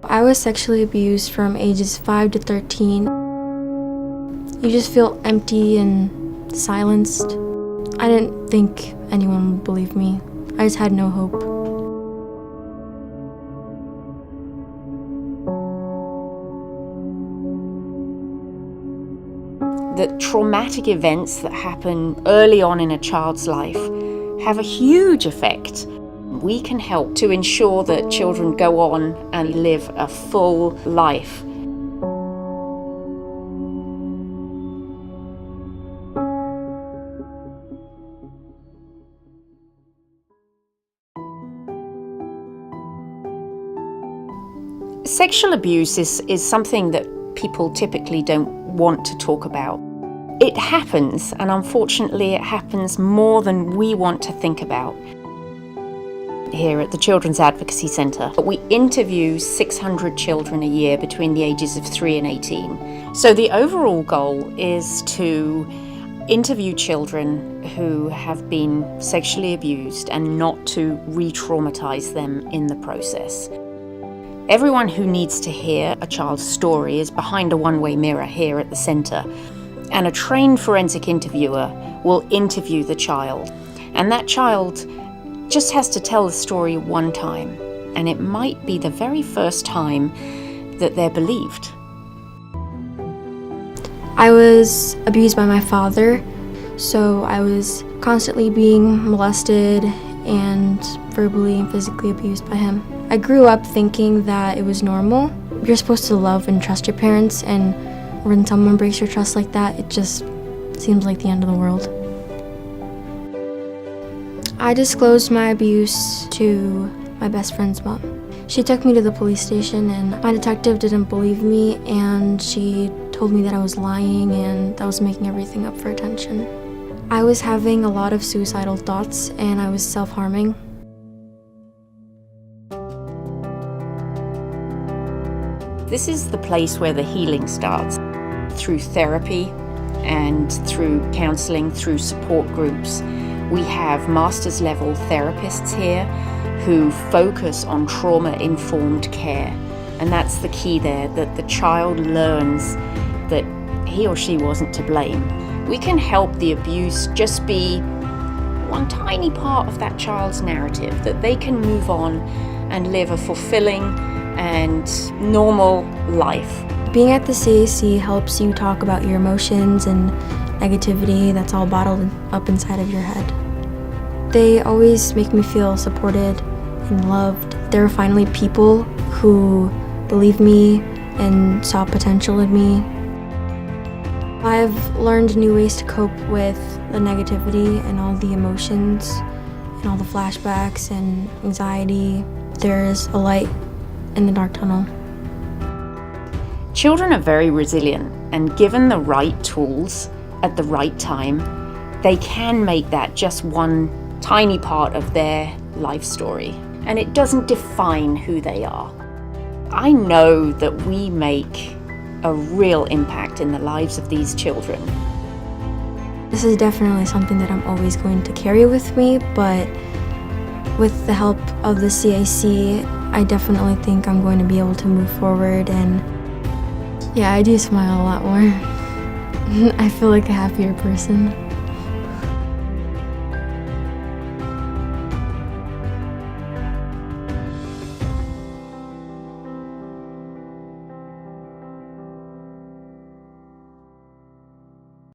I was sexually abused from ages 5 to 13. You just feel empty and silenced. I didn't think anyone would believe me. I just had no hope. The traumatic events that happen early on in a child's life have a huge effect. We can help to ensure that children go on and live a full life. Sexual abuse is something that people typically don't want to talk about. It happens, and unfortunately it happens more than we want to think about. Here at the Children's Advocacy Centre, we interview 600 children a year between the ages of 3 and 18. So the overall goal is to interview children who have been sexually abused and not to re-traumatise them in the process. Everyone who needs to hear a child's story is behind a one-way mirror here at the centre, and a trained forensic interviewer will interview the child. And that child just has to tell the story one time, and it might be the very first time that they're believed. I was abused by my father, so I was constantly being molested and verbally and physically abused by him. I grew up thinking that it was normal. You're supposed to love and trust your parents, and when someone breaks your trust like that, it just seems like the end of the world. I disclosed my abuse to my best friend's mom. She took me to the police station, and my detective didn't believe me, and she told me that I was lying and I was making everything up for attention. I was having a lot of suicidal thoughts, and I was self-harming. This is the place where the healing starts, through therapy and through counselling, through support groups. We have master's level therapists here who focus on trauma-informed care. And that's the key there, that the child learns that he or she wasn't to blame. We can help the abuse just be one tiny part of that child's narrative, that they can move on and live a fulfilling and normal life. Being at the CAC helps you talk about your emotions and negativity that's all bottled up inside of your head. They always make me feel supported and loved. There are finally people who believe me and saw potential in me. I've learned new ways to cope with the negativity and all the emotions and all the flashbacks and anxiety. There's a light in the dark tunnel. Children are very resilient, and given the right tools at the right time, they can make that just one tiny part of their life story, and it doesn't define who they are. I know that we make a real impact in the lives of these children. This is definitely something that I'm always going to carry with me, but with the help of the CAC, I definitely think I'm going to be able to move forward, and yeah, I do smile a lot more. I feel like a happier person.